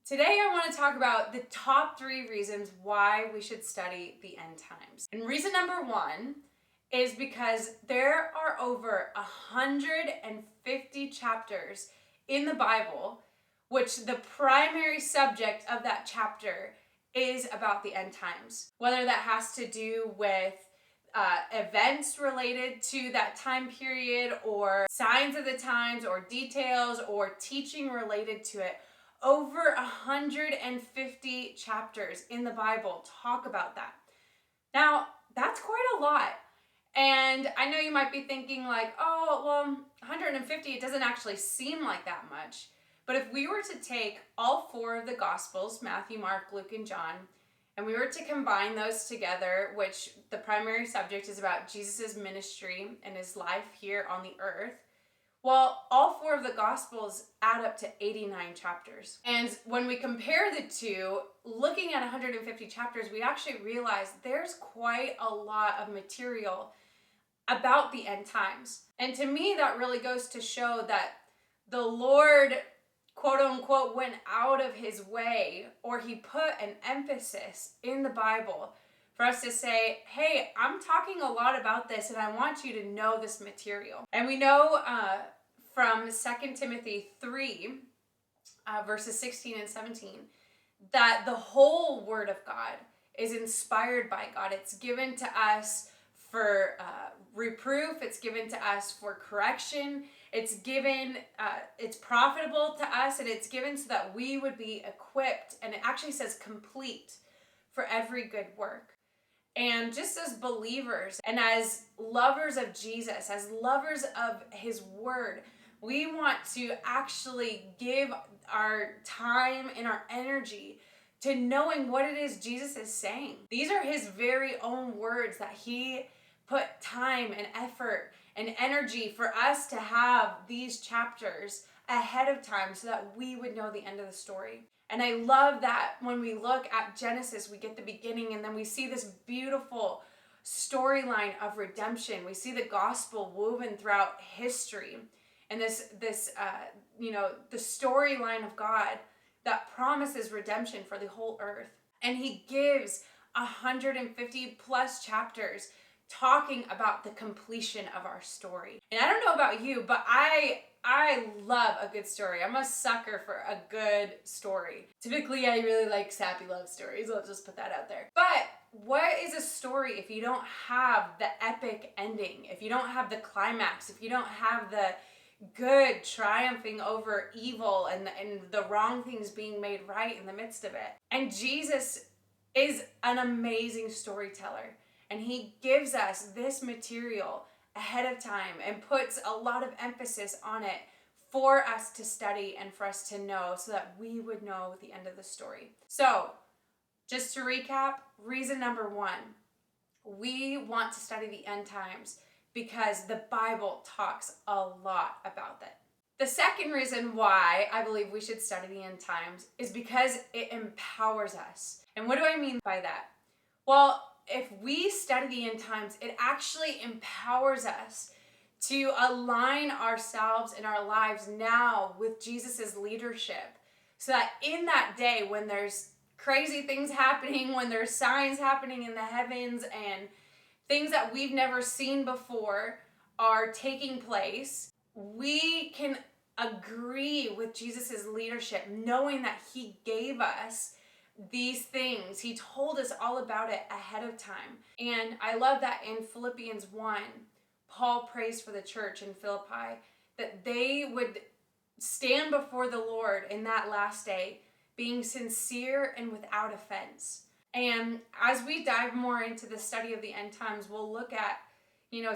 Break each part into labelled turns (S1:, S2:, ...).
S1: Today I want to talk about the top 3 reasons why we should study the end times. And reason number 1 is because there are over 150 chapters in the Bible, which the primary subject of that chapter is about the end times. Whether that has to do with events related to that time period, or signs of the times, or details, or teaching related to it. Over 150 chapters in the Bible talk about that. Now, that's quite a lot. And I know you might be thinking like, oh, well, 150, it doesn't actually seem like that much. But if we were to take all 4 of the Gospels, Matthew, Mark, Luke, and John, and we were to combine those together, which the primary subject is about Jesus' ministry and his life here on the earth, well, all 4 of the Gospels add up to 89 chapters. And when we compare the two, looking at 150 chapters, we actually realize there's quite a lot of material about the end times. And to me, that really goes to show that the Lord, quote unquote, went out of his way, or he put an emphasis in the Bible for us to say, hey, I'm talking a lot about this and I want you to know this material. And we know from 2 Timothy 3, verses 16 and 17, that the whole Word of God is inspired by God. It's given to us for reproof, it's given to us for correction, it's given, it's profitable to us, and it's given so that we would be equipped, and it actually says complete, for every good work. And just as believers and as lovers of Jesus, as lovers of his word, we want to actually give our time and our energy to knowing what it is Jesus is saying. These are his very own words that he put time and effort and energy for us to have these chapters ahead of time so that we would know the end of the story. And I love that when we look at Genesis, we get the beginning and then we see this beautiful storyline of redemption. We see the gospel woven throughout history, and the storyline of God that promises redemption for the whole earth. And he gives 150 plus chapters talking about the completion of our story. And I don't know about you, but I love a good story. I'm a sucker for a good story. Typically, I really like sappy love stories. I'll just put that out there. But what is a story if you don't have the epic ending? If you don't have the climax? If you don't have the good triumphing over evil and the wrong things being made right in the midst of it? And Jesus is an amazing storyteller. And he gives us this material ahead of time and puts a lot of emphasis on it for us to study and for us to know so that we would know the end of the story. So, just to recap, reason number 1, we want to study the end times because the Bible talks a lot about it. The second reason why I believe we should study the end times is because it empowers us. And what do I mean by that? Well, if we study the end times, it actually empowers us to align ourselves and our lives now with Jesus's leadership, so that in that day when there's crazy things happening, when there's signs happening in the heavens and things that we've never seen before are taking place, we can agree with Jesus's leadership, knowing that he gave us these things. He told us all about it ahead of time. And I love that in Philippians 1, Paul prays for the church in Philippi that they would stand before the Lord in that last day, being sincere and without offense. And as we dive more into the study of the end times, we'll look at,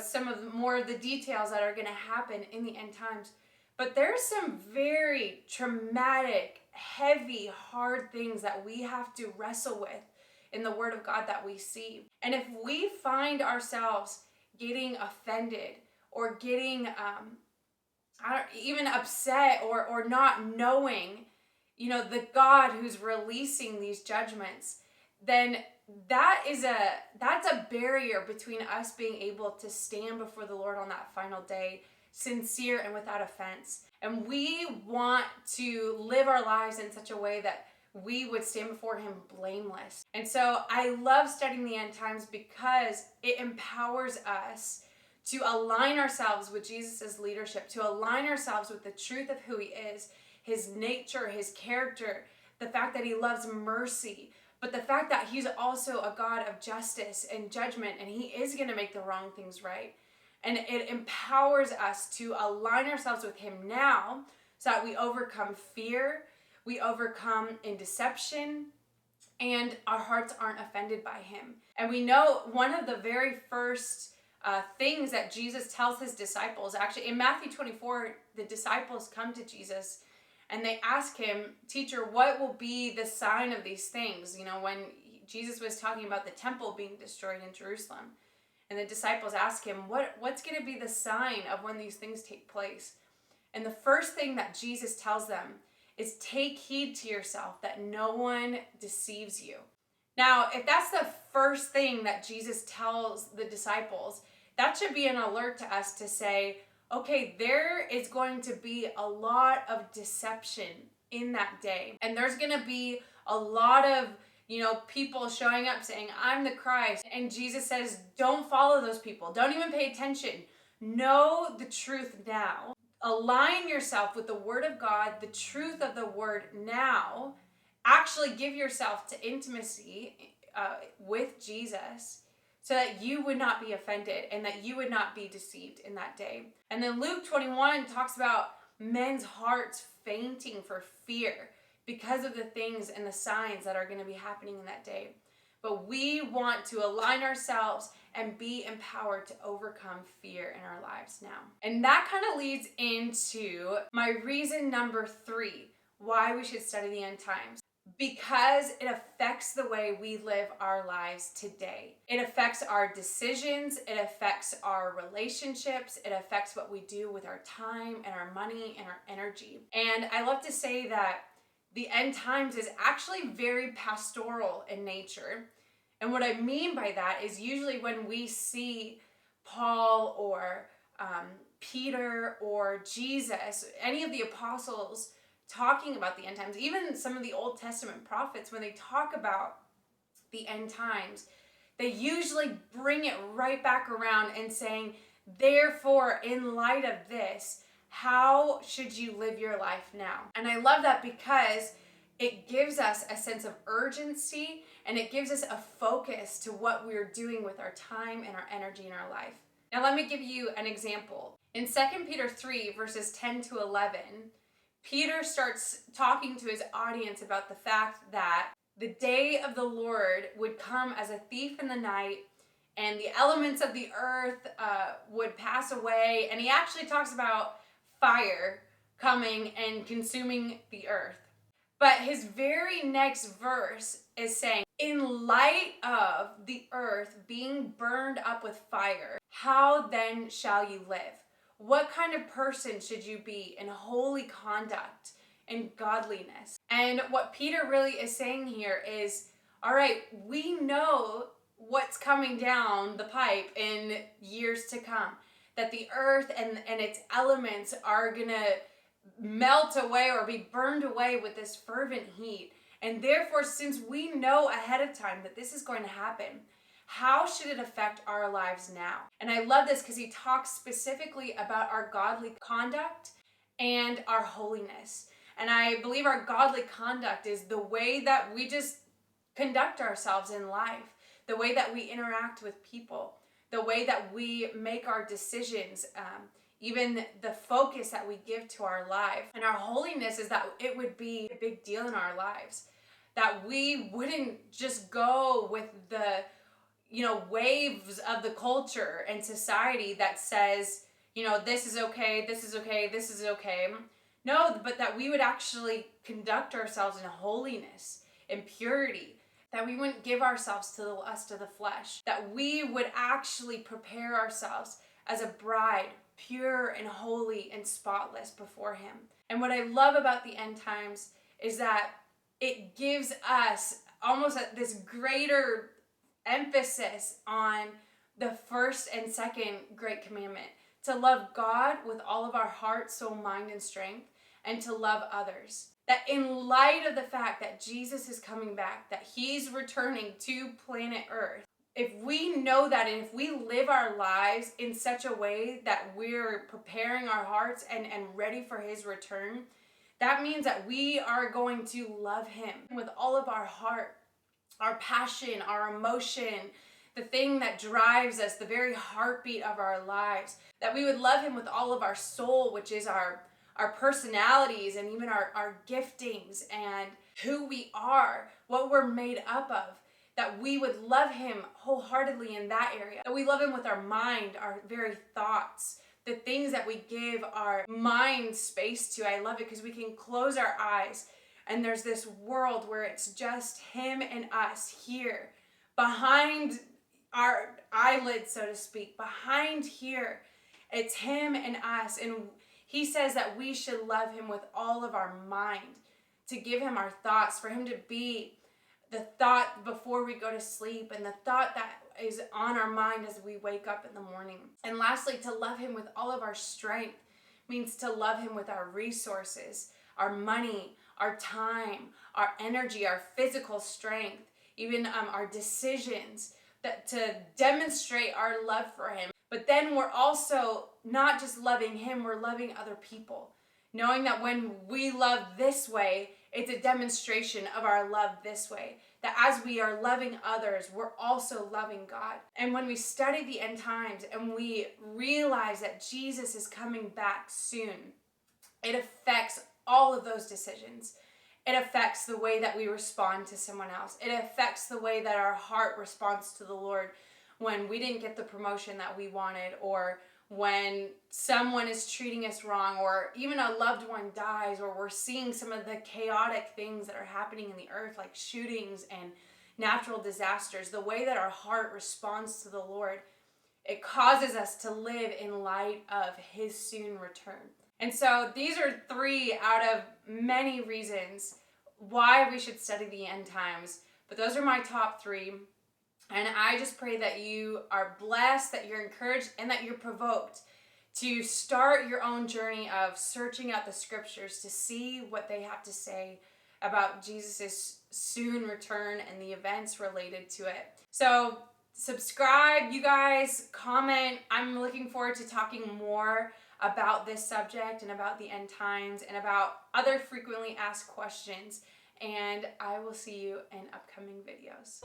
S1: some of more of the details that are going to happen in the end times. But there's some very traumatic, heavy, hard things that we have to wrestle with in the Word of God that we see. And if we find ourselves getting offended or getting even upset or not knowing, the God who's releasing these judgments, then that's a barrier between us being able to stand before the Lord on that final day, sincere and without offense. And we want to live our lives in such a way that we would stand before him blameless. And so I love studying the end times because it empowers us to align ourselves with Jesus' leadership, to align ourselves with the truth of who he is, his nature, his character, the fact that he loves mercy, but the fact that he's also a God of justice and judgment, and he is going to make the wrong things right. And it empowers us to align ourselves with him now so that we overcome fear, we overcome in deception, and our hearts aren't offended by him. And we know one of the very first things that Jesus tells his disciples, actually in Matthew 24, the disciples come to Jesus and they ask him, "Teacher, what will be the sign of these things?" You know, when Jesus was talking about the temple being destroyed in Jerusalem. And the disciples ask him, what's going to be the sign of when these things take place? And the first thing that Jesus tells them is, take heed to yourself that no one deceives you. Now, if that's the first thing that Jesus tells the disciples, that should be an alert to us to say, okay, there is going to be a lot of deception in that day. And there's going to be a lot of people showing up saying, I'm the Christ. And Jesus says, don't follow those people. Don't even pay attention. Know the truth now. Align yourself with the Word of God, the truth of the Word now. Actually give yourself to intimacy with Jesus so that you would not be offended and that you would not be deceived in that day. And then Luke 21 talks about men's hearts fainting for fear because of the things and the signs that are going to be happening in that day. But we want to align ourselves and be empowered to overcome fear in our lives now. And that kind of leads into my reason number 3, why we should study the end times. Because it affects the way we live our lives today. It affects our decisions, it affects our relationships, it affects what we do with our time and our money and our energy. And I love to say that the end times is actually very pastoral in nature. And what I mean by that is usually when we see Paul or Peter or Jesus, any of the apostles talking about the end times, even some of the Old Testament prophets, when they talk about the end times, they usually bring it right back around and saying, therefore, in light of this, how should you live your life now? And I love that because it gives us a sense of urgency and it gives us a focus to what we're doing with our time and our energy in our life. Now, let me give you an example. In 2 Peter 3, verses 10 to 11, Peter starts talking to his audience about the fact that the day of the Lord would come as a thief in the night, and the elements of the earth would pass away. And he actually talks about fire coming and consuming the earth. But his very next verse is saying, in light of the earth being burned up with fire, how then shall you live? What kind of person should you be in holy conduct and godliness? And what Peter really is saying here is, all right, we know what's coming down the pipe in years to come, that the earth and its elements are going to melt away or be burned away with this fervent heat. And therefore, since we know ahead of time that this is going to happen, how should it affect our lives now? And I love this because he talks specifically about our godly conduct and our holiness. And I believe our godly conduct is the way that we just conduct ourselves in life, the way that we interact with people, the way that we make our decisions, even the focus that we give to our life. And our holiness is that it would be a big deal in our lives, that we wouldn't just go with the waves of the culture and society that says, this is okay, this is okay, this is okay. No, but that we would actually conduct ourselves in holiness and purity, that we wouldn't give ourselves to the lust of the flesh, that we would actually prepare ourselves as a bride, pure and holy and spotless before him. And what I love about the end times is that it gives us almost this greater emphasis on the first and second great commandment, to love God with all of our heart, soul, mind, and strength, and to love others. that in light of the fact that Jesus is coming back, that he's returning to planet Earth, if we know that and if we live our lives in such a way that we're preparing our hearts and ready for his return, that means that we are going to love him with all of our heart, our passion, our emotion, the thing that drives us, the very heartbeat of our lives, that we would love him with all of our soul, which is our personalities and even our giftings and who we are, what we're made up of, that we would love him wholeheartedly in that area, that we love him with our mind, our very thoughts, the things that we give our mind space to. I love it because we can close our eyes and there's this world where it's just him and us here, behind our eyelids, so to speak, behind here, it's him and us. And he says that we should love him with all of our mind, to give him our thoughts, for him to be the thought before we go to sleep and the thought that is on our mind as we wake up in the morning. And lastly, to love him with all of our strength means to love him with our resources, our money, our time, our energy, our physical strength, even our decisions, that to demonstrate our love for him. But then we're also not just loving him, we're loving other people. Knowing that when we love this way, it's a demonstration of our love this way. That as we are loving others, we're also loving God. And when we study the end times and we realize that Jesus is coming back soon, it affects all of those decisions. It affects the way that we respond to someone else. It affects the way that our heart responds to the Lord when we didn't get the promotion that we wanted, or when someone is treating us wrong, or even a loved one dies, or we're seeing some of the chaotic things that are happening in the earth, like shootings and natural disasters. The way that our heart responds to the Lord, it causes us to live in light of his soon return. And so these are 3 out of many reasons why we should study the end times. But those are my top 3. And I just pray that you are blessed, that you're encouraged, and that you're provoked to start your own journey of searching out the scriptures to see what they have to say about Jesus' soon return and the events related to it. So subscribe, you guys, comment. I'm looking forward to talking more about this subject and about the end times and about other frequently asked questions. And I will see you in upcoming videos.